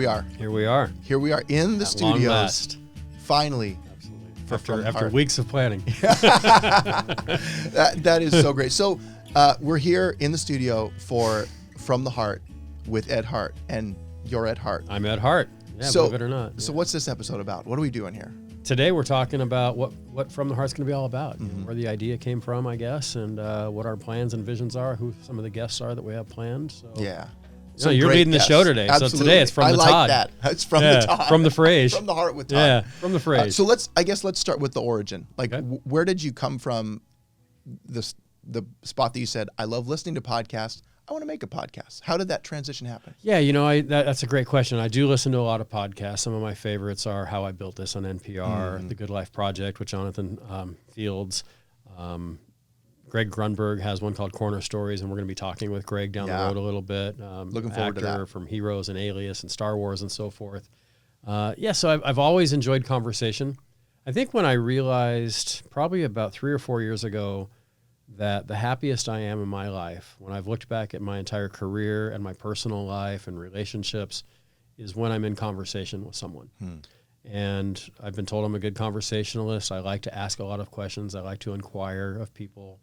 are. Here we are. Here we are in the At long studios. last. Finally. Absolutely. After weeks of planning. That is so great. So we're here in the studio for From the Hart with Ed Hart, and you're Ed Hart. I'm Ed Hart. Yeah, believe it or not. So what's this episode about? What are we doing here? Today we're talking about what From the Heart's going to be all about, you know, where the idea came from, I guess, and what our plans and visions are, who some of the guests are that we have planned. So. Yeah. So you're leading the show today. Absolutely. So today it's from the Todd. I like that. It's from the Todd. From the phrase. From the Heart with Todd. Yeah, from the phrase. So let's start with the origin. Like, where did you come from? The spot that you said, I love listening to podcasts. I want to make a podcast. How did that transition happen? Yeah, you know, that's a great question. I do listen to a lot of podcasts. Some of my favorites are How I Built This on NPR, The Good Life Project with Jonathan Fields. Greg Grunberg has one called Corner Stories, and we're going to be talking with Greg down the road a little bit. Looking forward to that. From Heroes and Alias and Star Wars and so forth. So I've always enjoyed conversation. I think when I realized probably about 3 or 4 years ago that the happiest I am in my life, when I've looked back at my entire career and my personal life and relationships, is when I'm in conversation with someone. And I've been told I'm a good conversationalist. I like to ask a lot of questions. I like to inquire of people,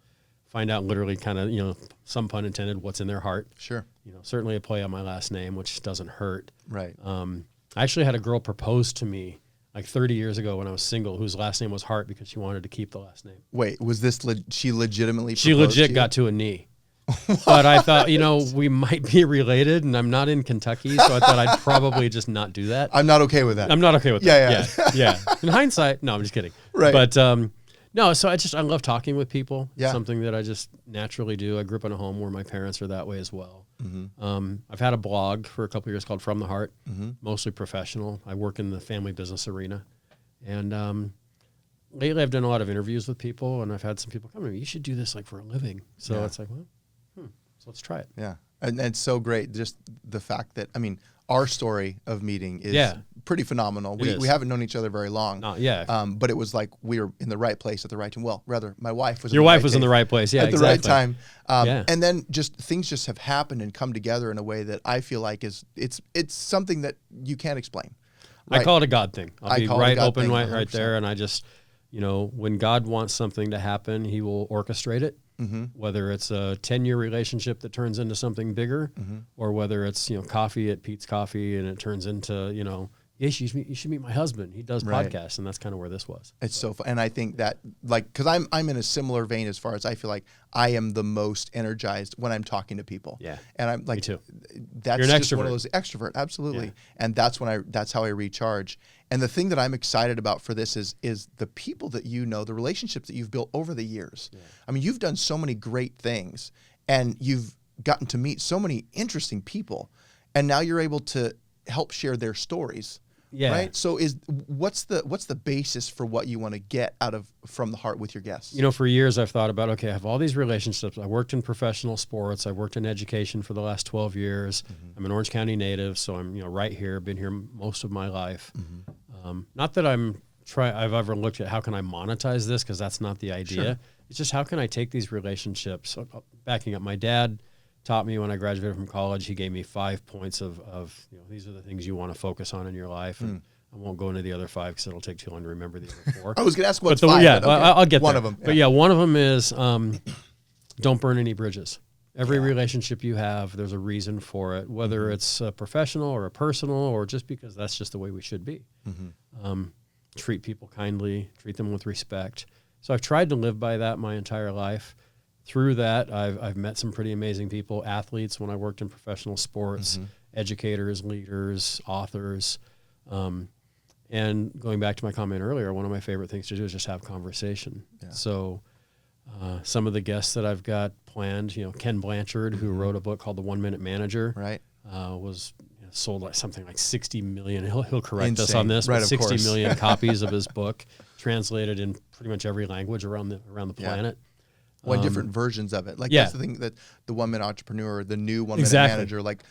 find out literally kind of, you know, some pun intended, what's in their heart. Sure. You know, certainly a play on my last name, which doesn't hurt. Right. I actually had a girl propose to me like 30 years ago when I was single, whose last name was Hart because she wanted to keep the last name. Wait, was this, she legitimately She legit got to a knee. But I thought, you know, we might be related, and I'm not in Kentucky, so I thought I'd probably just not do that. I'm not okay with that. I'm not okay with that. Yeah. In hindsight, no, I'm just kidding. Right. But no, so I love talking with people. Yeah. Something that I just naturally do. I grew up in a home where my parents are that way as well. I've had a blog for a couple of years called From the Hart, mostly professional. I work in the family business arena. And lately I've done a lot of interviews with people, and I've had some people come to me, you should do this like for a living. So it's like, well, so let's try it. Yeah. And it's so great. Just the fact that, I mean, our story of meeting is pretty phenomenal. We haven't known each other very long. But it was like we were in the right place at the right time. Well, rather, my wife was. Your wife was in the right place. Yeah, at the right time. And then things just have happened and come together in a way that I feel like it's something that you can't explain. Right? I call it a God thing. I'll be right open right there, and I just, you know, when God wants something to happen, He will orchestrate it. Whether it's a 10-year relationship that turns into something bigger, or whether it's, you know, coffee at Pete's Coffee and it turns into, you know, yes, you should meet my husband. He does podcasts, and that's kind of where this was. It's so fun, and I think that, like, because I'm in a similar vein as far as I feel like I am the most energized when I'm talking to people. Yeah, and I'm like, me too. That's You're an just extrovert. one of those extrovert, absolutely, and that's how I recharge. And the thing that I'm excited about for this is the people that you know, the relationships that you've built over the years. Yeah. I mean, you've done so many great things, and you've gotten to meet so many interesting people, and now you're able to help share their stories. Yeah. Right. So what's the basis for what you want to get out of From the Heart with your guests? You know, for years I've thought about, okay, I have all these relationships. I worked in professional sports. I worked in education for the last 12 years. I'm an Orange County native, so I'm, you know, right here. Been here most of my life. Not that I've ever looked at how can I monetize this, because that's not the idea. Sure. It's just how can I take these relationships. Backing up, my dad taught me when I graduated from college. He gave me 5 points of you know, these are the things you want to focus on in your life. And I won't go into the other 5 because it'll take too long to remember the other 4. I was going to ask what's 5. Yeah, okay. I'll get one there. of them. Yeah. But yeah, one of them is don't burn any bridges. Every relationship you have, there's a reason for it, whether it's a professional or a personal, or just because that's just the way we should be. Treat people kindly, treat them with respect. So I've tried to live by that my entire life. Through that, I've met some pretty amazing people, athletes when I worked in professional sports, educators, leaders, authors. And going back to my comment earlier, one of my favorite things to do is just have conversation. Yeah. So some of the guests that I've got planned, you know, Ken Blanchard, who wrote a book called The 1 Minute Manager, was sold like something like 60 million. He'll correct us on this, but 60 million copies of his book, translated in pretty much every language around the planet. Different versions of it. Like that's the thing, that the 1 Minute Entrepreneur, the new 1 Minute Manager, like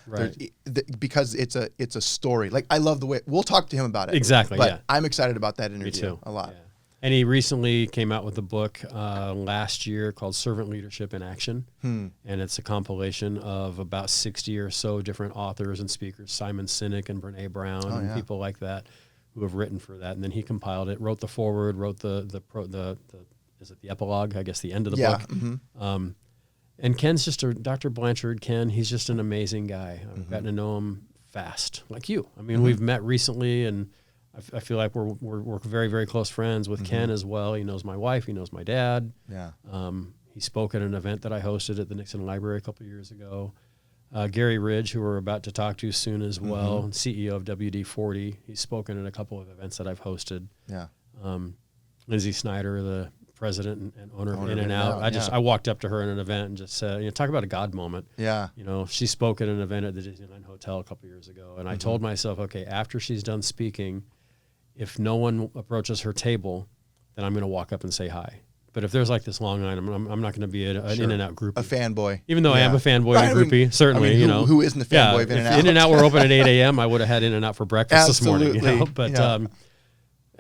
because it's a story. Like I love the way we'll talk to him about it. Exactly. But I'm excited about that interview a lot. Yeah. And he recently came out with a book last year called Servant Leadership in Action. And it's a compilation of about 60 or so different authors and speakers, Simon Sinek and Brene Brown and people like that who have written for that. And then he compiled it, wrote the foreword, wrote the is it the epilogue? I guess the end of the book. And Ken's Dr. Blanchard, Ken, he's just an amazing guy. I've gotten to know him fast, like you. I mean, we've met recently, and I feel like we're very, very close friends with Ken as well. He knows my wife. He knows my dad. Yeah. He spoke at an event that I hosted at the Nixon Library a couple of years ago. Gary Ridge, who we're about to talk to soon as well, CEO of WD-40. He's spoken at a couple of events that I've hosted. Yeah. Lindsay Snyder, the president and owner of In-N-Out. I walked up to her in an event and just said, talk about a God moment. Yeah. She spoke at an event at the Disneyland Hotel a couple of years ago. And I told myself, okay, after she's done speaking, if no one approaches her table, then I'm going to walk up and say hi. But if there's like this long line, I'm not going to be an In-N-Out groupie. A fanboy. Even though I am a fanboy and a groupie, certainly, who isn't a fanboy of In-N-Out? If In-N-Out were open at 8 a.m., I would have had In-N-Out for breakfast this morning. But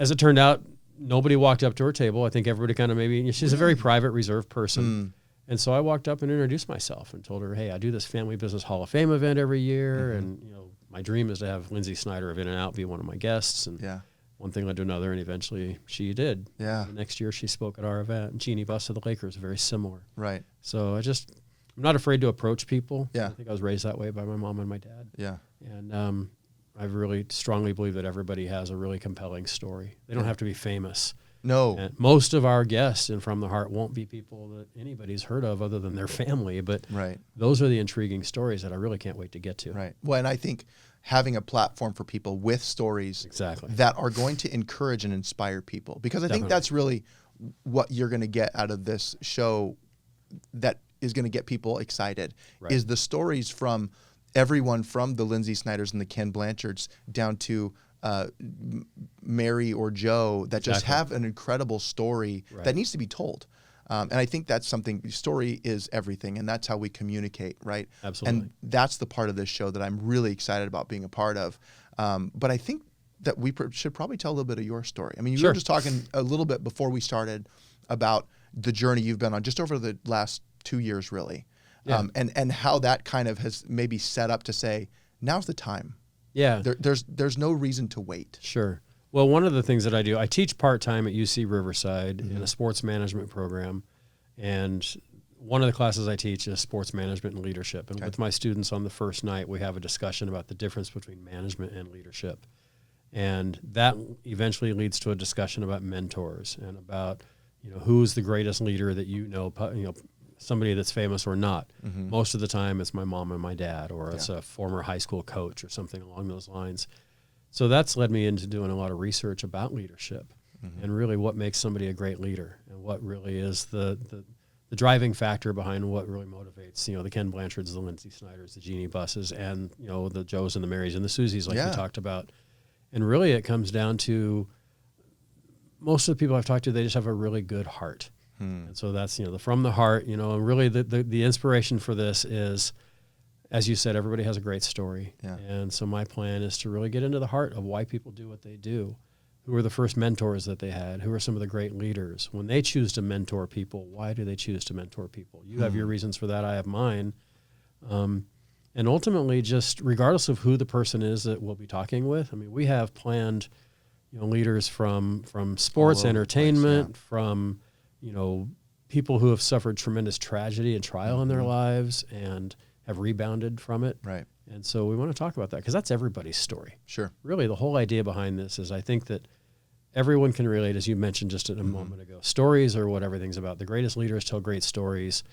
as it turned out, nobody walked up to her table. I think everybody kind of she's a very private, reserved person. And so I walked up and introduced myself and told her, hey, I do this Family Business Hall of Fame event every year. And, my dream is to have Lindsay Snyder of In-N-Out be one of my guests. And one thing led to another, and eventually she did. Yeah. The next year she spoke at our event. And Jeannie Buss of the Lakers, very similar. Right. So I'm not afraid to approach people. Yeah. I think I was raised that way by my mom and my dad. Yeah. And I really strongly believe that everybody has a really compelling story. They don't have to be famous. No. And most of our guests in From the Heart won't be people that anybody's heard of other than their family. But those are the intriguing stories that I really can't wait to get to. Right. Well, and I think having a platform for people with stories that are going to encourage and inspire people, because I think that's really what you're going to get out of this show that is going to get people excited is the stories from everyone from the Lindsay Snyders and the Ken Blanchards down to Mary or Joe that just have an incredible story that needs to be told. And I think that's something, story is everything, and that's how we communicate, right? Absolutely. And that's the part of this show that I'm really excited about being a part of. But I think that we should probably tell a little bit of your story. I mean, you were just talking a little bit before we started about the journey you've been on just over the last 2 years, really. Yeah. And how that kind of has maybe set up to say, now's the time. Yeah. There's no reason to wait. Sure. Well, one of the things that I do, I teach part-time at UC Riverside in a sports management program. And one of the classes I teach is sports management and leadership. And with my students on the first night, we have a discussion about the difference between management and leadership. And that eventually leads to a discussion about mentors and about, who's the greatest leader that somebody that's famous or not. Most of the time it's my mom and my dad, or it's a former high school coach or something along those lines. So that's led me into doing a lot of research about leadership and really what makes somebody a great leader and what really is the driving factor behind what really motivates, the Ken Blanchards, the Lindsay Snyders, the Jeannie Busses, and, the Joes and the Marys and the Susies like we talked about. And really it comes down to most of the people I've talked to, they just have a really good heart. And so that's, the From the Heart, and really the inspiration for this is, as you said, everybody has a great story. Yeah. And so my plan is to really get into the heart of why people do what they do. Who are the first mentors that they had? Who are some of the great leaders? When they choose to mentor people, why do they choose to mentor people? You have your reasons for that. I have mine. And ultimately, just regardless of who the person is that we'll be talking with, I mean, we have planned, leaders from sports, entertainment, from, people who have suffered tremendous tragedy and trial in their lives and have rebounded from it. Right. And so we want to talk about that because that's everybody's story. Sure. Really, the whole idea behind this is I think that everyone can relate, as you mentioned just a moment ago. Stories are what everything's about. The greatest leaders tell great stories.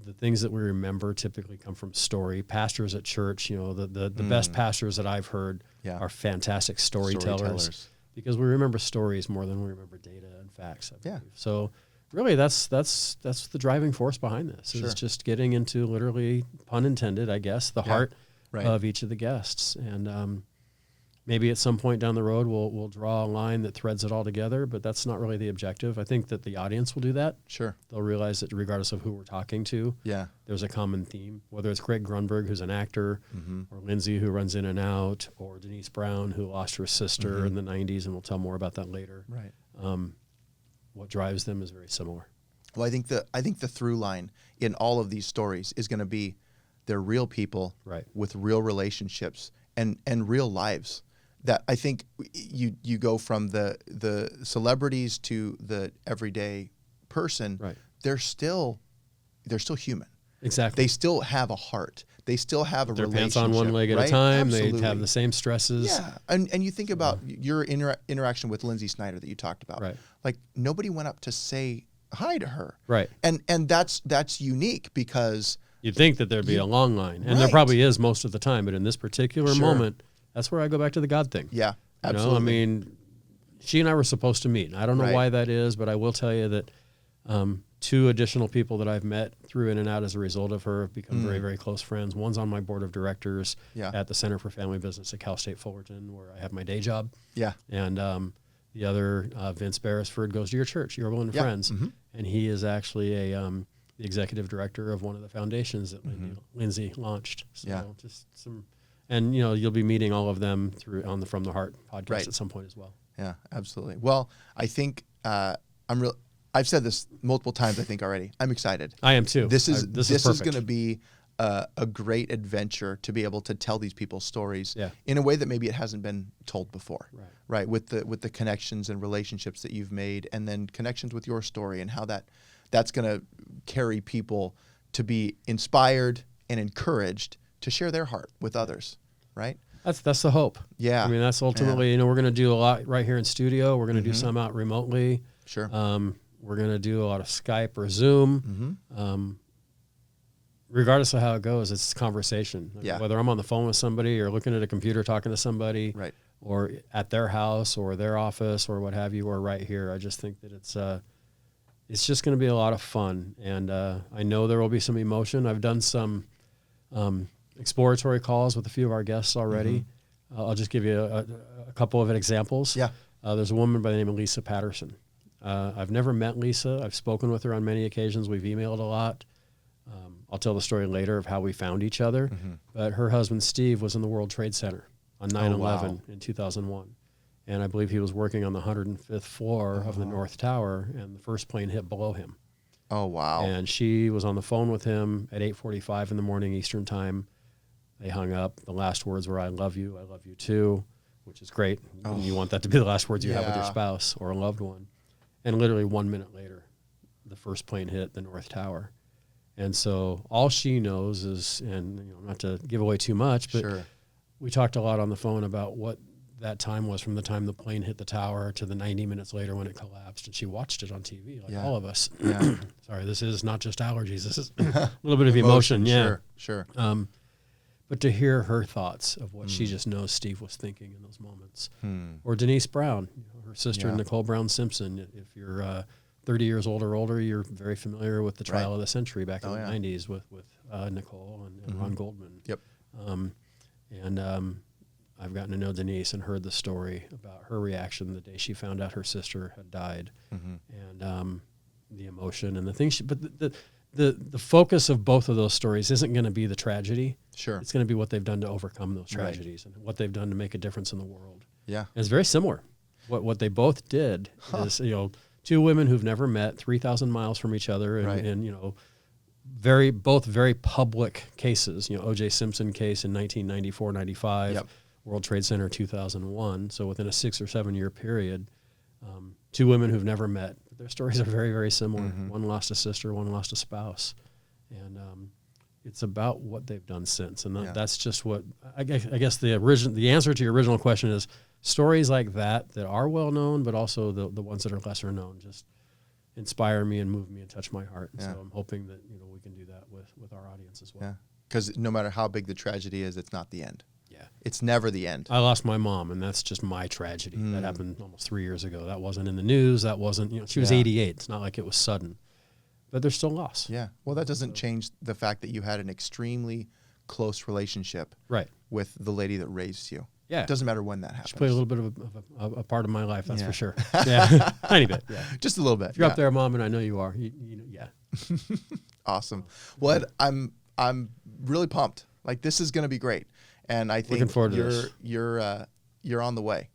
The things that we remember typically come from story. Pastors at church, the best pastors that I've heard are fantastic storytellers because we remember stories more than we remember data and facts. I believe. So really, that's the driving force behind this. Is just getting into, literally, pun intended, I guess, the heart of each of the guests. And maybe at some point down the road, we'll draw a line that threads it all together, but that's not really the objective. I think that the audience will do that. Sure. They'll realize that regardless of who we're talking to, there's a common theme, whether it's Greg Grunberg, who's an actor, or Lindsay, who runs In-N-Out, or Denise Brown, who lost her sister in the 90s, and we'll tell more about that later. Right. what drives them is very similar. Well, I think the through line in all of these stories is going to be they're real people Right. with real relationships and real lives. That I think you go from the celebrities to the everyday person. Right. They're still human. Exactly. They still have a heart. They still have a Their relationship. pants on one leg at right? a time. Absolutely. They have the same stresses. Yeah, and you think about your interaction with Lindsay Snyder that you talked about. Right. Like nobody went up to say hi to her. Right. And that's unique because You'd think that there'd be a long line, and there Right. probably is most of the time. But in this particular Sure. moment, that's where I go back to the God thing. yeah, You know, absolutely. I mean, she and I were supposed to meet. I don't know Right. why that is, but I will tell you that 2 additional people that I've met through in and out as a result of her have become very, very close friends. One's on my board of directors Yeah. at the Center for Family Business at Cal State Fullerton, where I have my day job. yeah, And the other, Vince Beresford, goes to your church, Your Will and Yeah. Friends. And he is actually the executive director of one of the foundations that Lindsay launched. So Yeah. just some, and you'll be meeting all of them through on the From the Hart podcast Right. at some point as well. yeah, absolutely. Well, I think I've said this multiple times. I think already. I'm excited. I am too. This is perfect. going to be a great adventure to be able to tell these people's stories Yeah. in a way that maybe it hasn't been told before. Right. With the connections and relationships that you've made, and then connections with your story and how that's going to carry people to be inspired and encouraged to share their heart with others. Right. That's the hope. Yeah. I mean, that's ultimately, we're going to do a lot right here in studio. We're going to do some out remotely. Sure. We're going to do a lot of Skype or Zoom. Regardless of how it goes, it's conversation. Like Yeah. Whether I'm on the phone with somebody or looking at a computer talking to somebody, Right. or at their house or their office or what have you, or right here, I just think that it's just going to be a lot of fun. And I know there will be some emotion. I've done some exploratory calls with a few of our guests already. I'll just give you a couple of examples. Yeah. There's a woman by the name of Lisa Patterson. I've never met Lisa. I've spoken with her on many occasions. We've emailed a lot. I'll tell the story later of how we found each other. But her husband, Steve, was in the World Trade Center on 9/11 in 2001. And I believe he was working on the 105th floor of the North Tower, and the first plane hit below him. Oh, wow. And she was on the phone with him at 8:45 in the morning Eastern time. They hung up. The last words were, I love you too, which is great. You want that to be the last words you have with your Yeah. spouse or a loved one. And literally 1 minute later, the first plane hit the North Tower. And so all she knows is, and not to give away too much, but Sure. we talked a lot on the phone about what that time was from the time the plane hit the tower to the 90 minutes later when it collapsed. And she watched it on TV, like all of us. Yeah. Sorry, this is not just allergies. This is a little bit of emotion. Yeah. Sure. But to hear her thoughts of what she just knows Steve was thinking in those moments. Or Denise Brown, her sister, Yeah. Nicole Brown Simpson. If you're 30 years old or older, you're very familiar with the trial of the century back in the 90s with Nicole and Ron Goldman. Yep. I've gotten to know Denise and heard the story about her reaction the day she found out her sister had died, and the emotion and the things. But the focus of both of those stories isn't going to be the tragedy. Sure. It's going to be what they've done to overcome those tragedies and what they've done to make a difference in the world. Yeah. And it's very similar. What they both did is, 2 women who've never met, 3,000 miles from each other, and both very public cases. O.J. Simpson case in 1994, 95. Yep. World Trade Center 2001. So within a 6 or 7 year period, 2 women who've never met. Their stories are very, very similar. One lost a sister, one lost a spouse, and it's about what they've done since. And that's just what I guess the answer to your original question is stories like that are well known, but also the ones that are lesser known just inspire me and move me and touch my heart. And so I'm hoping that we can do that with our audience as well. Yeah. Because no matter how big the tragedy is, it's not the end. Yeah. It's never the end. I lost my mom, and that's just my tragedy. That happened almost 3 years ago. That wasn't in the news. That wasn't, she was 88. It's not like it was sudden. But there's still loss. Yeah. Well, that doesn't change the fact that you had an extremely close relationship with the lady that raised you. Yeah. It doesn't matter when that happens. She played a little bit of a part of my life, that's for sure. Yeah. Tiny bit. Yeah. Just a little bit. If you're up there, Mom, and I know you are, yeah. Awesome. Well, Ed, I'm really pumped. Like, this is going to be great. And I think Looking forward to this. you're on the way.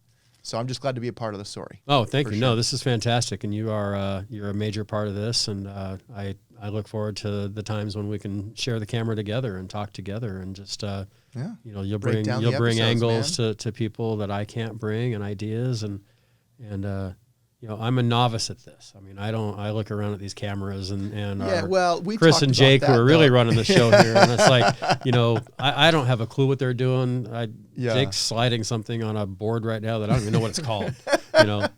So I'm just glad to be a part of the story. Oh, thank you. sure. No, this is fantastic, and you are you're a major part of this, and I look forward to the times when we can share the camera together and talk together, and just you'll bring episodes, angles to people that I can't bring, and ideas, and I'm a novice at this. I mean, I look around at these cameras and we Chris talked and about Jake that, who are really though. running the show here, and it's like, I don't have a clue what they're doing. Jake's sliding something on a board right now that I don't even know what it's called.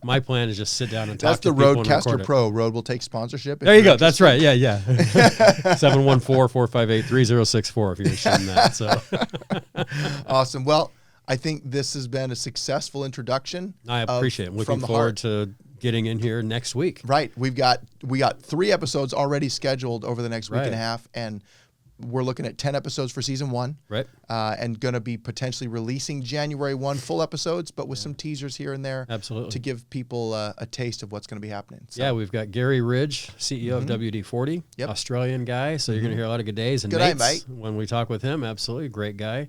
My plan is just sit down and talk That's to the people and Rodecaster record it. Pro. Rode will take sponsorship. There you go. That's right. Yeah. 714-458-3064 if you're interested in that. So Awesome. Well, I think this has been a successful introduction. I appreciate it. I'm looking forward to getting in here next week. Right. We got 3 episodes already scheduled over the next week and a half, and we're looking at 10 episodes for season 1. Right. And going to be potentially releasing January 1 full episodes, but with some teasers here and there. Absolutely. To give people a taste of what's going to be happening. So. Yeah, we've got Gary Ridge, CEO of WD-40, Australian guy. So you're going to hear a lot of good days and Good day, mates mate. when we talk with him. Absolutely. Great guy.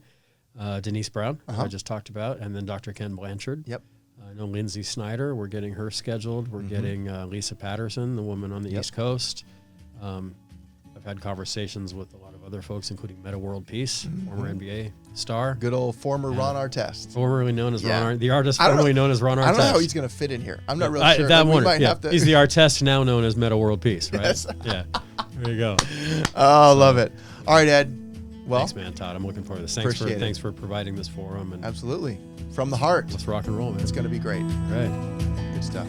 Denise Brown, who I just talked about, and then Dr. Ken Blanchard. Yep. I know Lindsay Snyder. We're getting her scheduled. We're getting Lisa Patterson, the woman on the East Coast. I've had conversations with a lot of other folks, including Meta World Peace, former NBA star. Good old former Ron Artest. Formerly known as Ron Artest. The artist formerly known as Ron Artest. I don't know how he's going to fit in here. I'm not really sure. He's the artist now known as Meta World Peace, right? Yes. Yeah. There you go. Oh, love it. All right, Ed. Well, thanks, man, Todd. I'm looking forward to this. Thanks for providing this forum. And absolutely. From the heart. Let's rock and roll, man. It's going to be great. Right. Good stuff.